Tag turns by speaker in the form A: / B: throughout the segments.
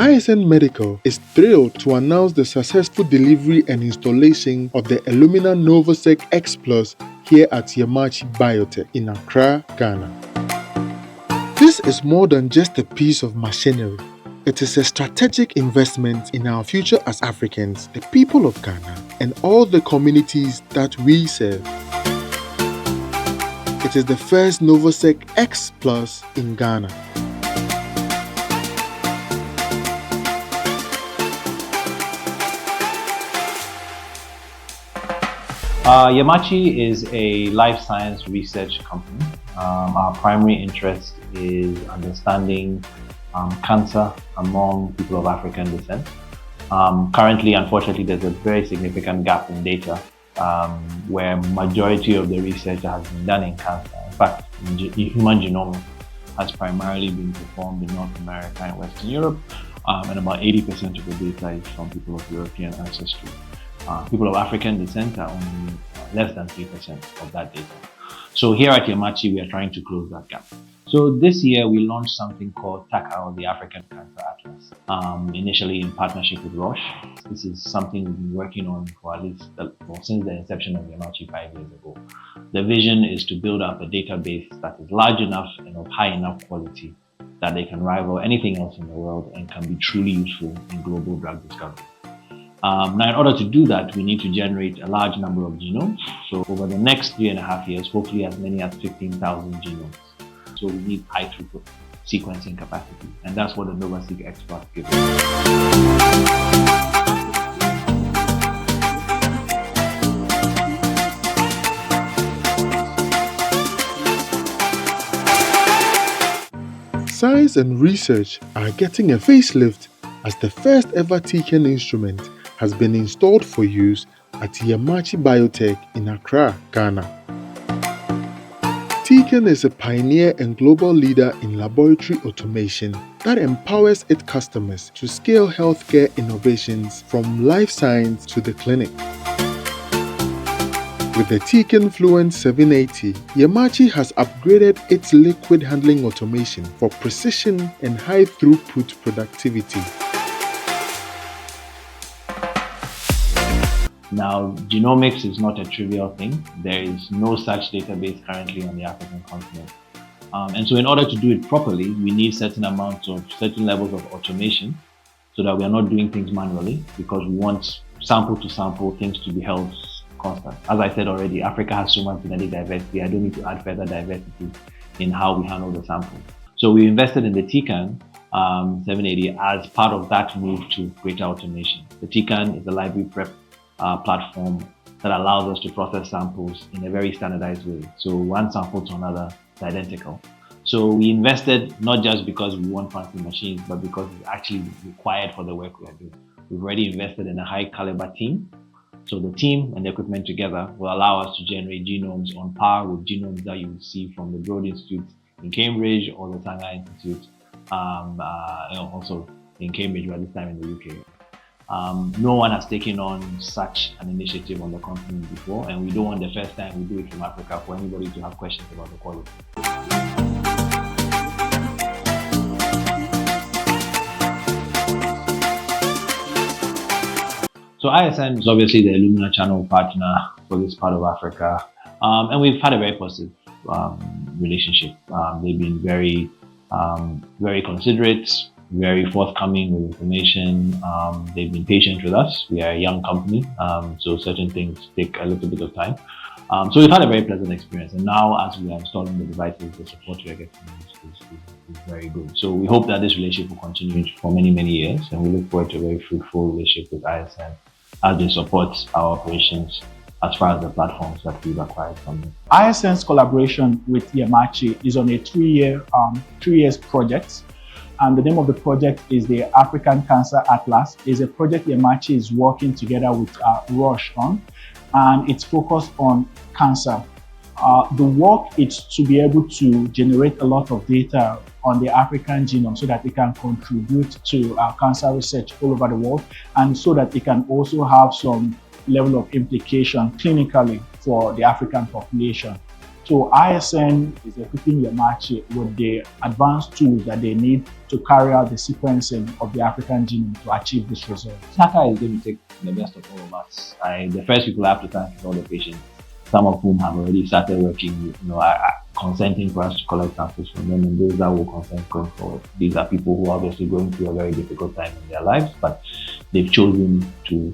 A: ISN Medical is thrilled to announce the successful delivery and installation of the Illumina NovaSeq X Plus here at Yemaachi Biotech in Accra, Ghana. This is more than just a piece of machinery. It is a strategic investment in our future as Africans, the people of Ghana, and all the communities that we serve. It is the first NovaSeq X Plus in Ghana.
B: Yemaachi is a life science research company. Our primary interest is understanding cancer among people of African descent. Currently, unfortunately, there's a very significant gap in data where majority of the research that has been done in cancer. In fact, human genomic has primarily been performed in North America and Western Europe, and about 80% of the data is from people of European ancestry. People of African descent are only less than 3% of that data. So here at Yemaachi, we are trying to close that gap. So this year, we launched something called TACA, or the African Cancer Atlas, initially in partnership with Roche. This is something we've been working on for at least since the inception of Yemaachi 5 years ago. The vision is to build up a database that is large enough and of high enough quality that they can rival anything else in the world and can be truly useful in global drug discovery. Now, in order to do that, we need to generate a large number of genomes. So over the next 3.5 years, hopefully as many as 15,000 genomes. So we need high throughput sequencing capacity. And that's what the NovaSeq X Plus gives us.
A: Science and research are getting a facelift as the first ever Tecan instrument has been installed for use at Yemaachi Biotech in Accra, Ghana. Tecan is a pioneer and global leader in laboratory automation that empowers its customers to scale healthcare innovations from life science to the clinic. With the Tecan Fluent 780, Yemaachi has upgraded its liquid handling automation for precision and high throughput productivity.
B: Now, genomics is not a trivial thing. There is no such database currently on the African continent. And so in order to do it properly, we need certain levels of automation so that we are not doing things manually, because we want sample to sample things to be held constant. As I said already, Africa has so much genetic diversity. I don't need to add further diversity in how we handle the sample. So we invested in the Tecan 780 as part of that move to greater automation. The Tecan is a library prep platform that allows us to process samples in a very standardized way. So one sample to another is identical. So we invested not just because we want fancy machines, but because it's actually required for the work we are doing. We've already invested in a high caliber team. So the team and the equipment together will allow us to generate genomes on par with genomes that you will see from the Broad Institute in Cambridge or the TACA Institute, also in Cambridge by this time in the UK. No one has taken on such an initiative on the continent before, and we don't want the first time we do it from Africa for anybody to have questions about the quality. So ISN is obviously the Illumina channel partner for this part of Africa, and we've had a very positive relationship. They've been very considerate, very forthcoming with information. They've been patient with us. We are a young company, so certain things take a little bit of time. So we've had a very pleasant experience, and now as we are installing the devices, the support we are getting is very good. So we hope that this relationship will continue for many, many years, and we look forward to a very fruitful relationship with ISN as they support our operations as far as the platforms that we've acquired from them.
C: ISN's collaboration with Yemaachi is on a 3 years project. And the name of the project is the African Cancer Atlas. It's a project Yemaachi is working together with Roche on, and it's focused on cancer. The work is to be able to generate a lot of data on the African genome so that it can contribute to cancer research all over the world, and so that it can also have some level of implication clinically for the African population. So ISN is equipping Yemaachi with the advanced tools that they need to carry out the sequencing of the African genome to achieve this result.
B: TACA is going to take the best of all of us. The first people I have to thank is all the patients, some of whom have already started working, consenting for us to collect samples from them, and those that will consent going forward. These are people who are obviously going through a very difficult time in their lives, but they've chosen to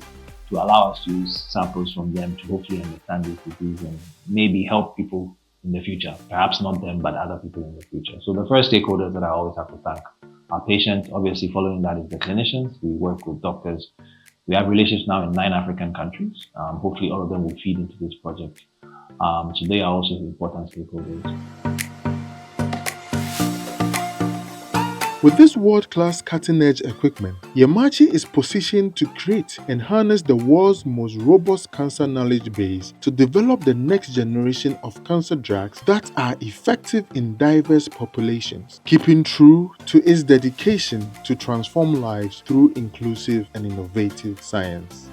B: allow us to use samples from them to hopefully understand this disease and maybe help people in the future. Perhaps not them, but other people in the future. So the first stakeholders that I always have to thank are patients. Obviously, following that is the clinicians. We work with doctors. We have relationships now in 9 African countries. Hopefully, all of them will feed into this project. So they are also important stakeholders.
A: With this world-class cutting-edge equipment, Yemaachi is positioned to create and harness the world's most robust cancer knowledge base to develop the next generation of cancer drugs that are effective in diverse populations, keeping true to its dedication to transform lives through inclusive and innovative science.